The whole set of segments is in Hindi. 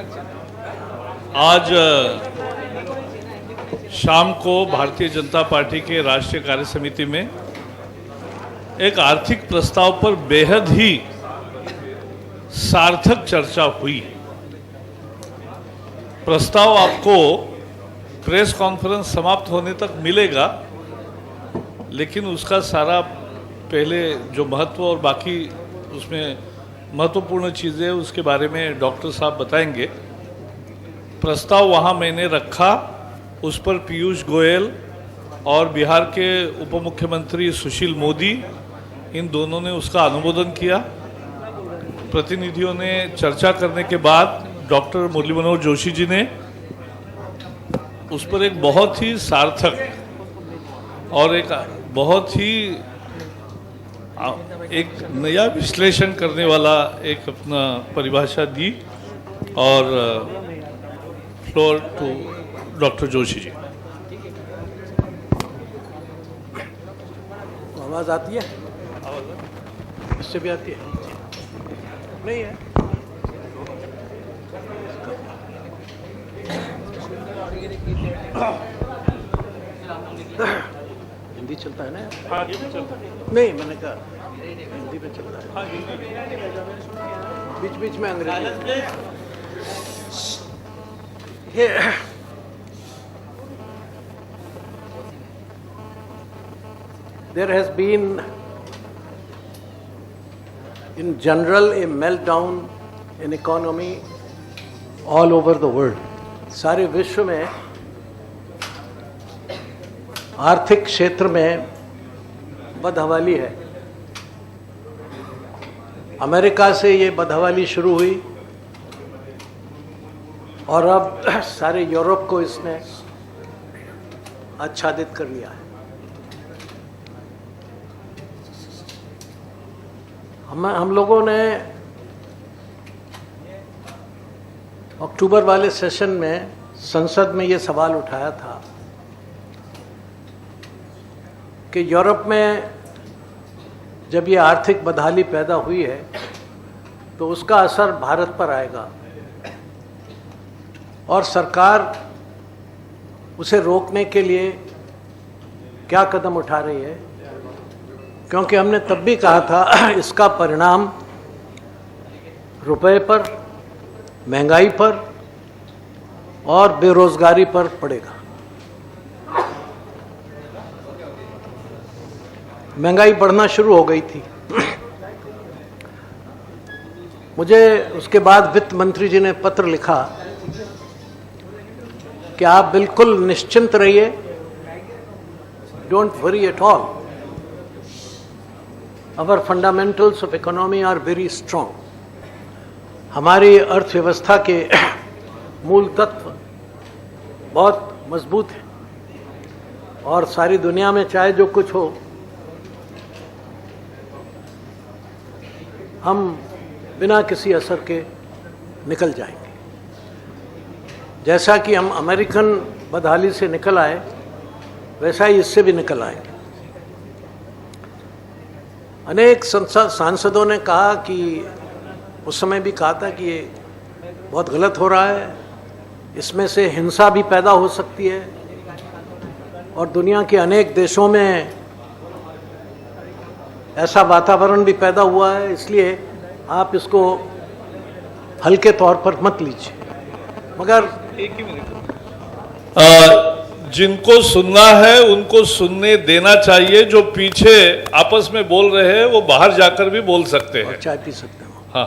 आज शाम को भारतीय जनता पार्टी के राष्ट्रीय कार्य समिति में एक आर्थिक प्रस्ताव पर बेहद ही सार्थक चर्चा हुई। प्रस्ताव आपको प्रेस कॉन्फ्रेंस समाप्त होने तक मिलेगा, लेकिन उसका सारा पहले जो महत्व और बाकी उसमें महत्वपूर्ण चीज़ें उसके बारे में डॉक्टर साहब बताएंगे। प्रस्ताव वहाँ मैंने रखा, उस पर पीयूष गोयल और बिहार के उप मुख्यमंत्री सुशील मोदी, इन दोनों ने उसका अनुमोदन किया। प्रतिनिधियों ने चर्चा करने के बाद डॉक्टर मुरली मनोहर जोशी जी ने उस पर एक बहुत ही सार्थक और एक बहुत ही एक नया विश्लेषण करने वाला एक अपना परिभाषा दी। और floor to doctor Joshi ji. आवाज़ आती है? इससे भी आती है? नहीं है? हिंदी चलता है ना? हाँ, ये भी चलता है। नहीं, मैंने कहा हिंदी में चलता है। हाँ, हिंदी। बीच बीच में अंग्रेजी। There has been in general a meltdown in economy all over the world. सारे विश्व में आर्थिक क्षेत्र में बदहवाली है। अमेरिका से ये बदहवाली शुरू हुई और अब सारे यूरोप को इसने आच्छादित कर लिया है। हम लोगों ने अक्टूबर वाले सेशन में संसद में ये सवाल उठाया था कि यूरोप में जब ये आर्थिक बदहाली पैदा हुई है तो उसका असर भारत पर आएगा और सरकार उसे रोकने के लिए क्या कदम उठा रही है, क्योंकि हमने तब भी कहा था इसका परिणाम रुपए पर, महंगाई पर और बेरोजगारी पर पड़ेगा। महंगाई बढ़ना शुरू हो गई थी। मुझे उसके बाद वित्त मंत्री जी ने पत्र लिखा कि आप बिल्कुल निश्चिंत रहिए, don't worry at all, our fundamentals of economy are very strong. हमारी अर्थव्यवस्था के मूल तत्व बहुत मजबूत हैं और सारी दुनिया में चाहे जो कुछ हो, हम बिना किसी असर के निकल जाएंगे। जैसा कि हम अमेरिकन बदहाली से निकल आए, वैसा ही इससे भी निकल आएंगे। अनेक सांसदों ने कहा कि उस समय भी कहा था कि ये बहुत गलत हो रहा है, इसमें से हिंसा भी पैदा हो सकती है और दुनिया के अनेक देशों में ऐसा वातावरण भी पैदा हुआ है, इसलिए आप इसको हल्के तौर पर मत लीजिए। मगर एक ही मिनट, जिनको सुनना है उनको सुनने देना चाहिए। जो पीछे आपस में बोल रहे हैं वो बाहर जाकर भी बोल सकते हैं, चाय पी सकते हैं। हाँ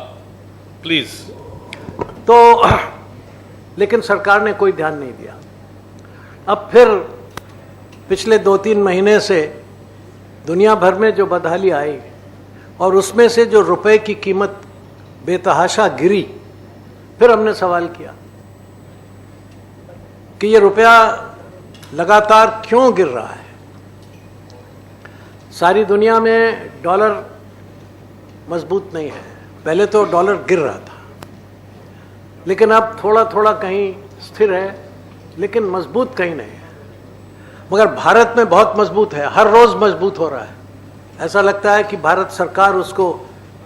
प्लीज। तो लेकिन सरकार ने कोई ध्यान नहीं दिया। अब फिर पिछले 2-3 महीने से दुनिया भर में जो बदहाली आई और उसमें से जो रुपए की कीमत बेतहाशा गिरी, फिर हमने सवाल किया कि ये रुपया लगातार क्यों गिर रहा है। सारी दुनिया में डॉलर मजबूत नहीं है। पहले तो डॉलर गिर रहा था, लेकिन अब थोड़ा थोड़ा कहीं स्थिर है, लेकिन मजबूत कहीं नहीं है। मगर भारत में बहुत मजबूत है, हर रोज मजबूत हो रहा है। ऐसा लगता है कि भारत सरकार उसको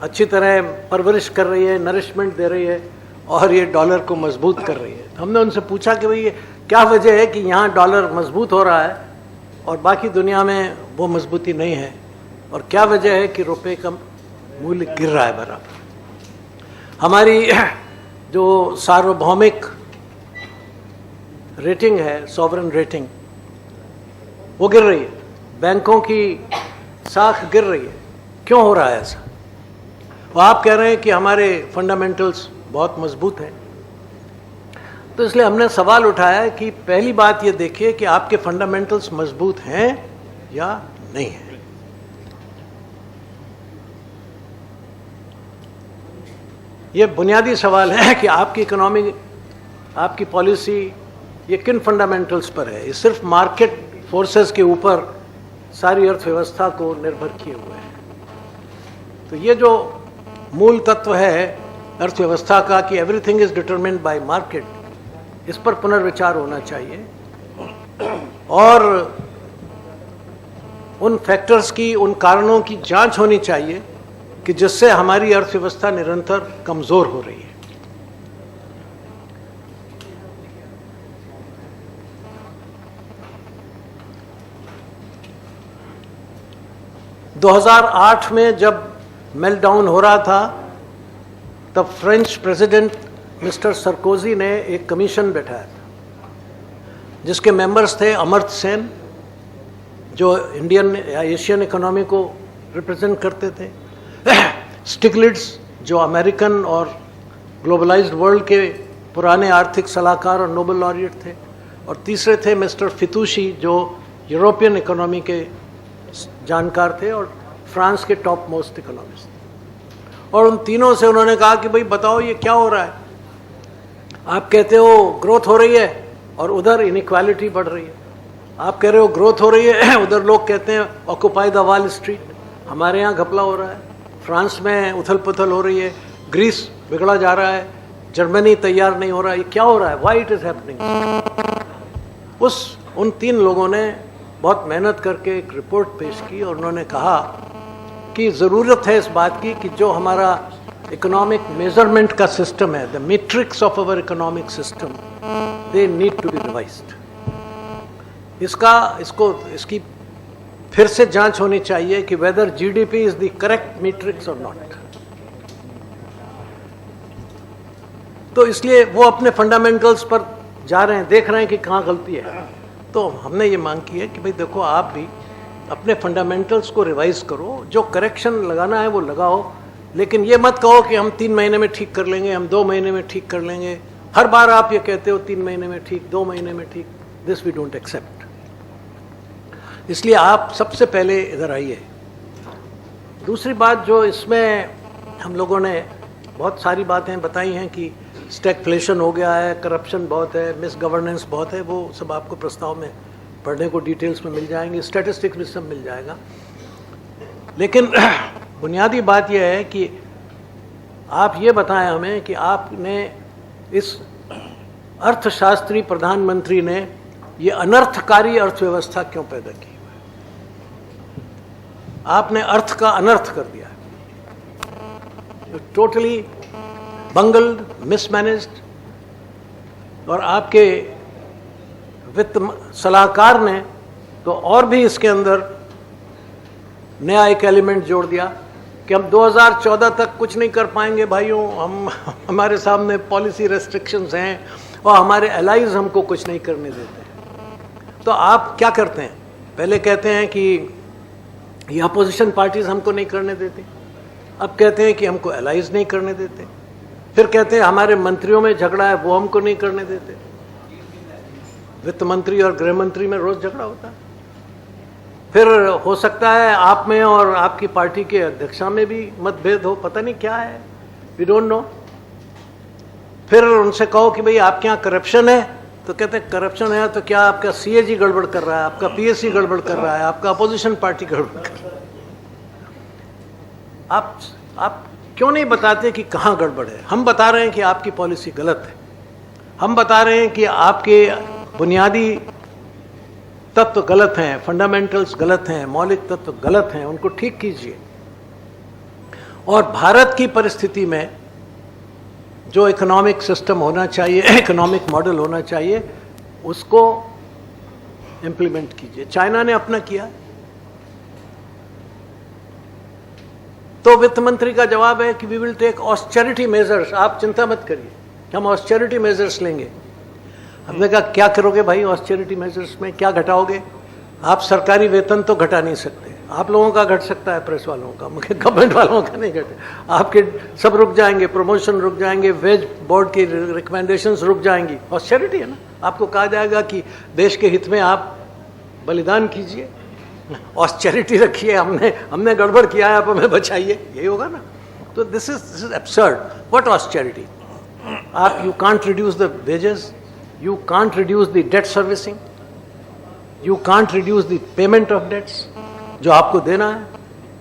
अच्छी तरह परवरिश कर रही है, नरिशमेंट दे रही है और ये डॉलर को मजबूत कर रही है। हमने उनसे पूछा कि भाई ये क्या वजह है कि यहाँ डॉलर मजबूत हो रहा है और बाकी दुनिया में वो मजबूती नहीं है, और क्या वजह है कि रुपए का मूल्य गिर रहा है बराबर। हमारी जो सार्वभौमिक रेटिंग है, सॉवरेन रेटिंग, वो गिर रही है, बैंकों की साख गिर रही है। क्यों हो रहा है ऐसा? वो आप कह रहे हैं कि हमारे फंडामेंटल्स बहुत मजबूत हैं। तो इसलिए हमने सवाल उठाया कि पहली बात ये देखिए कि आपके फंडामेंटल्स मजबूत हैं या नहीं है। ये बुनियादी सवाल है कि आपकी इकोनॉमी, आपकी पॉलिसी ये किन फंडामेंटल्स पर है। ये सिर्फ मार्केट फोर्सेस के ऊपर सारी अर्थव्यवस्था को निर्भर किए हुए हैं। तो ये जो मूल तत्व है अर्थव्यवस्था का कि everything is determined bye market, इस पर पुनर्विचार होना चाहिए और उन फैक्टर्स की, उन कारणों की जांच होनी चाहिए कि जिससे हमारी अर्थव्यवस्था निरंतर कमजोर हो रही है। (2008) में जब मेल्टडाउन हो रहा था तब फ्रेंच प्रेसिडेंट मिस्टर सरकोजी ने एक कमीशन बैठाया था जिसके मेंबर्स थे अमर्त्य सेन, जो इंडियन या एशियन इकोनॉमी को रिप्रेजेंट करते थे, स्टिग्लिट्ज जो अमेरिकन और ग्लोबलाइज्ड वर्ल्ड के पुराने आर्थिक सलाहकार और नोबेल लॉरिएट थे, और तीसरे थे मिस्टर फितूशी जो यूरोपियन इकोनॉमी के जानकार थे और फ्रांस के टॉप मोस्ट इकोनॉमिस्ट। और उन तीनों से उन्होंने कहा कि भाई बताओ ये क्या हो रहा है। आप कहते हो ग्रोथ हो रही है और उधर इनइक्वालिटी बढ़ रही है। आप कह रहे हो ग्रोथ हो रही है, उधर लोग कहते हैं ऑक्यूपाई द वॉल स्ट्रीट। हमारे यहाँ घपला हो रहा है, फ्रांस में उथल पुथल हो रही है, ग्रीस बिगड़ा जा रहा है, जर्मनी तैयार नहीं हो रहा है। ये क्या हो रहा है? Why it is happening? उन तीन लोगों ने बहुत मेहनत करके एक रिपोर्ट पेश की और उन्होंने कहा कि ज़रूरत है इस बात की कि जो हमारा इकोनॉमिक मेजरमेंट का सिस्टम है, the matrix of our economic system, they need to be revised. इसकी फिर से जांच होनी चाहिए कि whether GDP is the correct matrix और नॉट। तो इसलिए वो अपने फंडामेंटल्स पर जा रहे हैं, देख रहे हैं कि कहाँ गलती है। तो हमने ये मांग की है कि भाई देखो, आप भी अपने फंडामेंटल्स को रिवाइज करो, जो करेक्शन लगाना है वो लगाओ, लेकिन ये मत कहो कि हम 3 महीने में ठीक कर लेंगे, हम 2 महीने में ठीक कर लेंगे। हर बार आप ये कहते हो 3 महीने में ठीक, 2 महीने में ठीक। This we don't accept. इसलिए आप सबसे पहले इधर आइए। दूसरी बात जो इसमें हम लोगों ने बहुत सारी बातें बताई हैं कि स्टैगफ्लेशन हो गया है, करप्शन बहुत है, मिस गवर्नेंस बहुत है, वो सब आपको प्रस्ताव में पढ़ने को डिटेल्स में मिल जाएंगे, स्टैटिस्टिक्स भी सब मिल जाएगा। लेकिन बुनियादी बात यह है कि आप ये बताएं हमें कि आपने इस अर्थशास्त्री प्रधानमंत्री ने ये अनर्थकारी अर्थव्यवस्था क्यों पैदा की? आपने अर्थ का अनर्थ कर दिया है, टोटली बंगल्ड, मिसमैनेज्ड। और आपके वित्त सलाहकार ने तो और भी इसके अंदर नया एक एलिमेंट जोड़ दिया कि हम 2014 तक कुछ नहीं कर पाएंगे भाइयों, हमारे सामने पॉलिसी रेस्ट्रिक्शंस हैं और हमारे एलाइज हमको कुछ नहीं करने देते। तो आप क्या करते हैं? पहले कहते हैं कि ये अपोजिशन पार्टीज हमको नहीं करने देती, अब कहते हैं कि हमको एलाइज नहीं करने देते, फिर कहते हैं हमारे मंत्रियों में झगड़ा है वो हमको नहीं करने देते। वित्त मंत्री और गृह मंत्री में रोज झगड़ा होता है। फिर हो सकता है आप में और आपकी पार्टी के अध्यक्षा में भी मतभेद हो, पता नहीं क्या है, वी डोंट नो। फिर उनसे कहो कि भाई आपके यहाँ करप्शन है, तो कहते हैं करप्शन है तो क्या आपका सीएजी गड़बड़ कर रहा है, आपका पीएससी गड़बड़ कर रहा है, आपका अपोजिशन पार्टी गड़बड़ कर रहा है। आप क्यों नहीं बताते कि कहाँ गड़बड़ है? हम बता रहे हैं कि आपकी पॉलिसी गलत है, हम बता रहे हैं कि आपके बुनियादी तत्व गलत हैं, फंडामेंटल्स गलत हैं, मौलिक तत्व गलत हैं, उनको ठीक कीजिए। और भारत की परिस्थिति में जो इकोनॉमिक सिस्टम होना चाहिए, इकोनॉमिक मॉडल होना चाहिए, उसको इम्प्लीमेंट कीजिए। चाइना ने अपना किया। तो वित्त मंत्री का जवाब है कि we will take austerity measures, आप चिंता मत करिए, हम ऑस्टेरिटी मेजर्स लेंगे। हमने कहा क्या करोगे भाई ऑस्टेरिटी मेजर्स में, क्या घटाओगे? आप सरकारी वेतन तो घटा नहीं सकते, आप लोगों का घट सकता है, प्रेस वालों का, मगर गवर्नमेंट वालों का नहीं घटे। आपके सब रुक जाएंगे, प्रमोशन रुक जाएंगे, वेज बोर्ड की रिकमेंडेशंस रुक जाएंगी। ऑस्टेरिटी है ना, आपको कहा जाएगा कि देश के हित में आप बलिदान कीजिए, ऑस्टेरिटी रखिए, हमने गड़बड़ किया है, आप हमें बचाइए, यही होगा ना। तो this is absurd. What austerity? आप you can't reduce the wages, you can't reduce the debt servicing, you can't reduce the payment of debts. जो आपको देना है,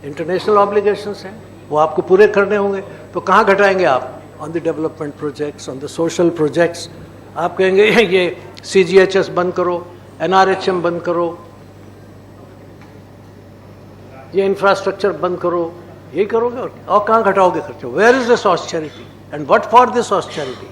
इंटरनेशनल ऑब्लिगेशंस हैं, वो आपको पूरे करने होंगे। तो कहाँ घटाएंगे आप? On the development projects, on the social projects. आप कहेंगे ये CGHS बंद करो, NRHM बंद करो, ये इंफ्रास्ट्रक्चर बंद करो, यही करोगे और कहाँ घटाओगे खर्चे? Where is this austerity and what for this austerity?